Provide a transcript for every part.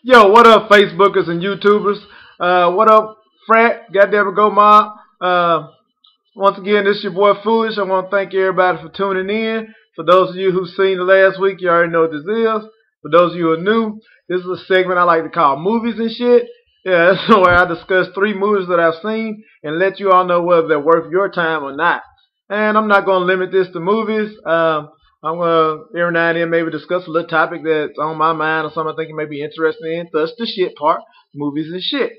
Yo, what up, Facebookers and YouTubers? What up, Frat? Goddamn it, go mob. Once again, this is your boy Foolish. I want to thank everybody for tuning in. For those of you who've seen the last week, you already know what this is. For those of you who are new, this is a segment I like to call movies and shit. Yeah, that's where I discuss 3 movies that I've seen and let you all know whether they're worth your time or not. And I'm not going to limit this to movies. I'm going to every now and then maybe discuss a little topic that's on my mind or something I think you may be interested in. Thus the shit part, movies and shit.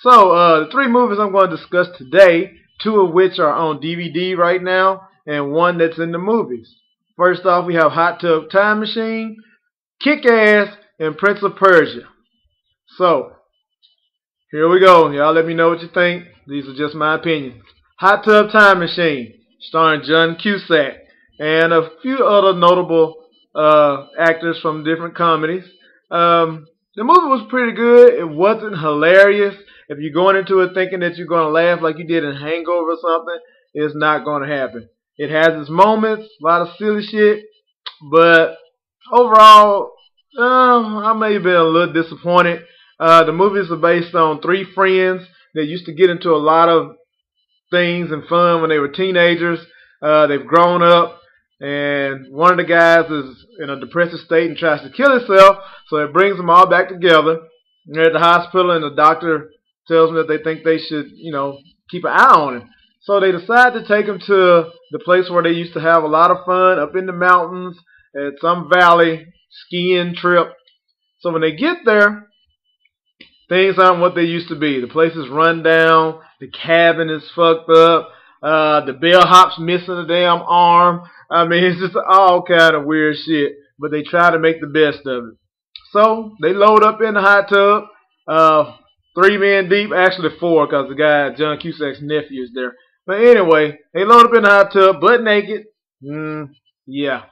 So the 3 movies I'm going to discuss today, 2 of which are on DVD right now and 1 that's in the movies. First off, we have Hot Tub Time Machine, Kick-Ass, and Prince of Persia. So here we go. Y'all let me know what you think. These are just my opinions. Hot Tub Time Machine, starring John Cusack and a few other notable actors from different comedies. The movie was pretty good. It wasn't hilarious. If you're going into it thinking that you're going to laugh like you did in Hangover or something, it's not going to happen. It has its moments, a lot of silly shit, but overall, I may have been a little disappointed. The movies are based on 3 friends that used to get into a lot of things and fun when they were teenagers. They've grown up, and one of the guys is in a depressive state and tries to kill himself, so it brings them all back together. They're at the hospital, and the doctor tells them that they think they should, keep an eye on him. So they decide to take him to the place where they used to have a lot of fun, up in the mountains, at some valley, skiing trip. So when they get there, things aren't what they used to be. The place is run down. The cabin is fucked up. The bellhop's missing a damn arm. I mean, it's just all kind of weird shit. But they try to make the best of it. So they load up in the hot tub. 3 men deep. Actually 4, because the guy, John Cusack's nephew, is there. But anyway, they load up in the hot tub, butt naked. Yeah.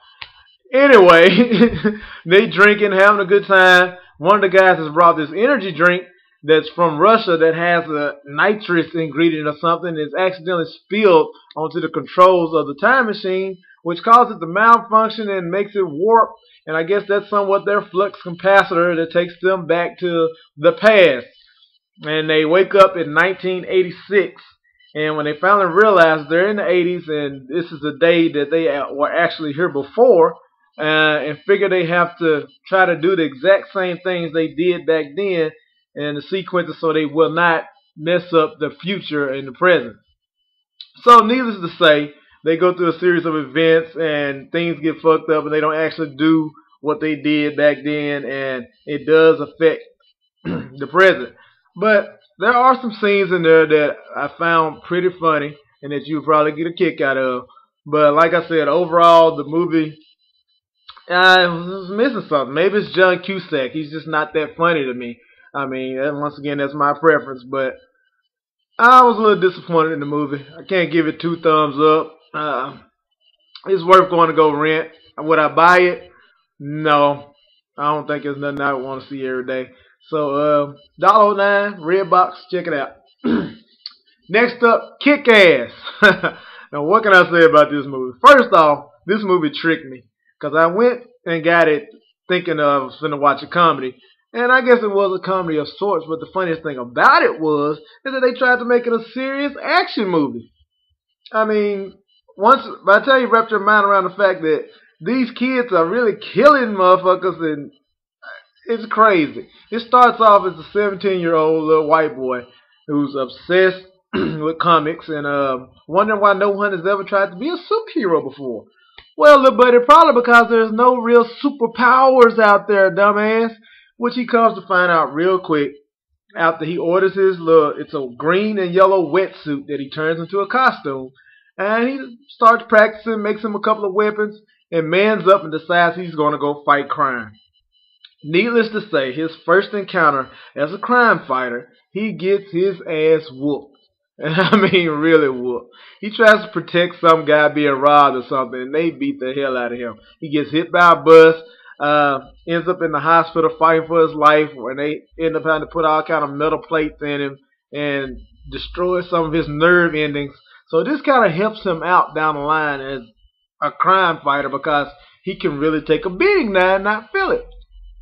Anyway, they drinking, having a good time. One of the guys has brought this energy drink that's from Russia that has a nitrous ingredient or something that's accidentally spilled onto the controls of the time machine, which causes it to malfunction and makes it warp. And I guess that's somewhat their flux capacitor that takes them back to the past. And they wake up in 1986. And when they finally realize they're in the 80s and this is the day that they were actually here before, and figure they have to try to do the exact same things they did back then and the sequences so they will not mess up the future and the present. So needless to say, they go through a series of events and things get fucked up and they don't actually do what they did back then, and it does affect the present. But there are some scenes in there that I found pretty funny and that you'll probably get a kick out of. But like I said, overall, the movie was missing something. Maybe it's John Cusack. He's just not that funny to me. I mean, once again, that's my preference. But I was a little disappointed in the movie. I can't give it 2 thumbs up. It's worth going to go rent. Would I buy it? No. I don't think it's nothing I would want to see every day. So, $1.09, Redbox, check it out. Next up, Kick-Ass. Now, what can I say about this movie? First off, this movie tricked me. Because I went and got it thinking of going to watch a comedy. And I guess it was a comedy of sorts. But the funniest thing about it was is that they tried to make it a serious action movie. I mean, by the time you wrap your mind around the fact that these kids are really killing motherfuckers, and it's crazy. It starts off as a 17-year-old little white boy who's obsessed with comics and wondering why no one has ever tried to be a superhero before. Well, little buddy, probably because there's no real superpowers out there, dumbass. Which he comes to find out real quick after he orders his it's a green and yellow wetsuit that he turns into a costume. And he starts practicing, makes him a couple of weapons, and mans up and decides he's going to go fight crime. Needless to say, his first encounter as a crime fighter, he gets his ass whooped. And I mean really whooped. He tries to protect some guy being robbed or something, and they beat the hell out of him. He gets hit by a bus, ends up in the hospital fighting for his life, and they end up having to put all kind of metal plates in him and destroy some of his nerve endings. So this kind of helps him out down the line as a crime fighter because he can really take a beating now and not feel it.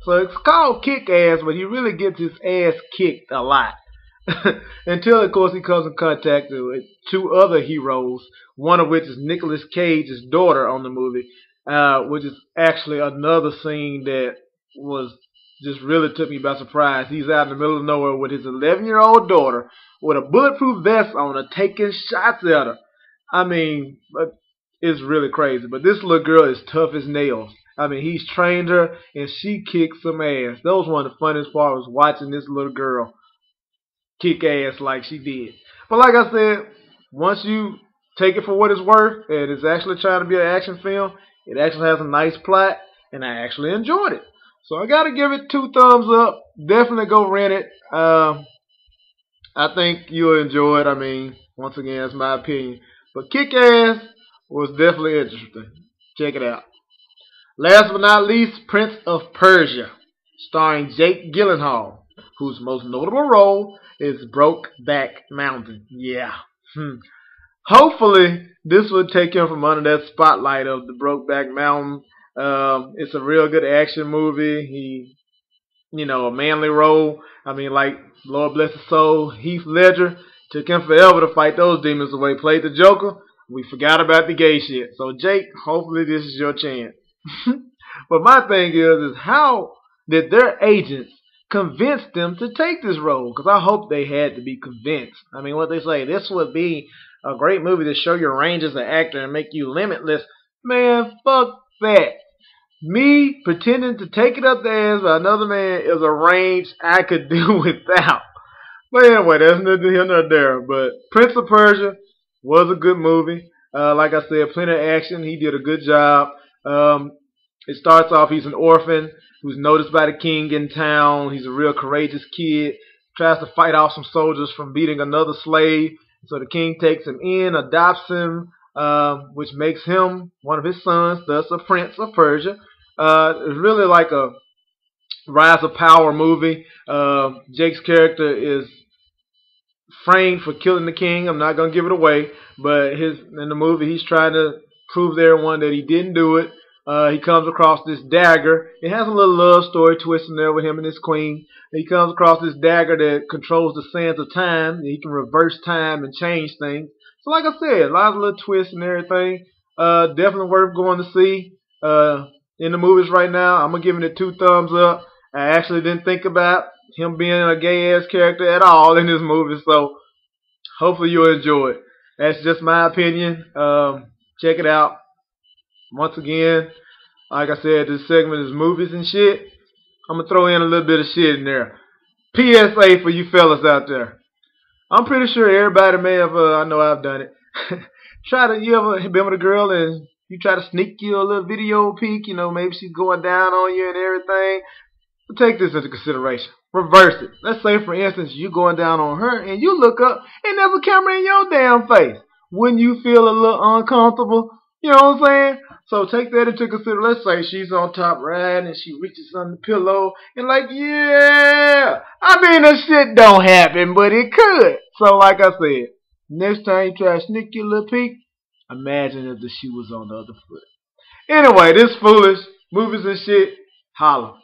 So it's called Kick-Ass, but he really gets his ass kicked a lot. Until, of course, he comes in contact with two other heroes, one of which is Nicolas Cage's daughter on the movie, which is actually another scene that was just really took me by surprise. He's out in the middle of nowhere with his 11-year-old daughter with a bulletproof vest on her, taking shots at her. I mean, it's really crazy. But this little girl is tough as nails. I mean, he's trained her, and she kicks some ass. That was one of the funniest parts, was watching this little girl kick ass like she did. But like I said, once you take it for what it's worth, and it's actually trying to be an action film, it actually has a nice plot, and I actually enjoyed it. So I gotta give it 2 thumbs up. Definitely go rent it. I think you'll enjoy it. I mean, once again, that's my opinion. But Kick-Ass was definitely interesting. Check it out. Last but not least, Prince of Persia, starring Jake Gyllenhaal, whose most notable role is Brokeback Mountain. Yeah. Hopefully, this will take him from under that spotlight of the Brokeback Mountain. It's a real good action movie. A manly role. I mean, like, Lord bless his soul, Heath Ledger took him forever to fight those demons away. Played the Joker. We forgot about the gay shit. So, Jake, hopefully this is your chance. But my thing is how did their agents convince them to take this role? Because I hope they had to be convinced. I mean, what they say, this would be a great movie to show your range as an actor and make you limitless. Man, fuck that. Me pretending to take it up the ass by another man is a range I could do without. But anyway, that's neither here nor there. But Prince of Persia was a good movie. Like I said, plenty of action. He did a good job. It starts off, he's an orphan who's noticed by the king in town. He's a real courageous kid. Tries to fight off some soldiers from beating another slave. So the king takes him in, adopts him, which makes him one of his sons, thus a Prince of Persia. It's really like a rise of power movie. Jake's character is framed for killing the king. I'm not going to give it away, but in the movie he's trying to prove to everyone that he didn't do it. He comes across this dagger. It has a little love story twist in there with him and his queen. He comes across this dagger that controls the sands of time. He can reverse time and change things. So like I said, a lot of little twists and everything. Definitely worth going to see. In the movies right now, I'm going to give it 2 thumbs up. I actually didn't think about him being a gay-ass character at all in this movie. So hopefully you'll enjoy it. That's just my opinion. Check it out. Once again, like I said, this segment is movies and shit. I'm going to throw in a little bit of shit in there. PSA for you fellas out there. I'm pretty sure everybody may have, I know I've done it. You ever been with a girl and you try to sneak you a little video peek, maybe she's going down on you and everything. But take this into consideration. Reverse it. Let's say, for instance, you going down on her and you look up and there's a camera in your damn face. Wouldn't you feel a little uncomfortable? You know what I'm saying? So take that into consideration. Let's say she's on top riding and she reaches on the pillow and yeah. I mean, this shit don't happen, but it could. So like I said, next time you try to sneak your little peek, imagine if the shoe was on the other foot. Anyway, this foolish movies and shit. Holla.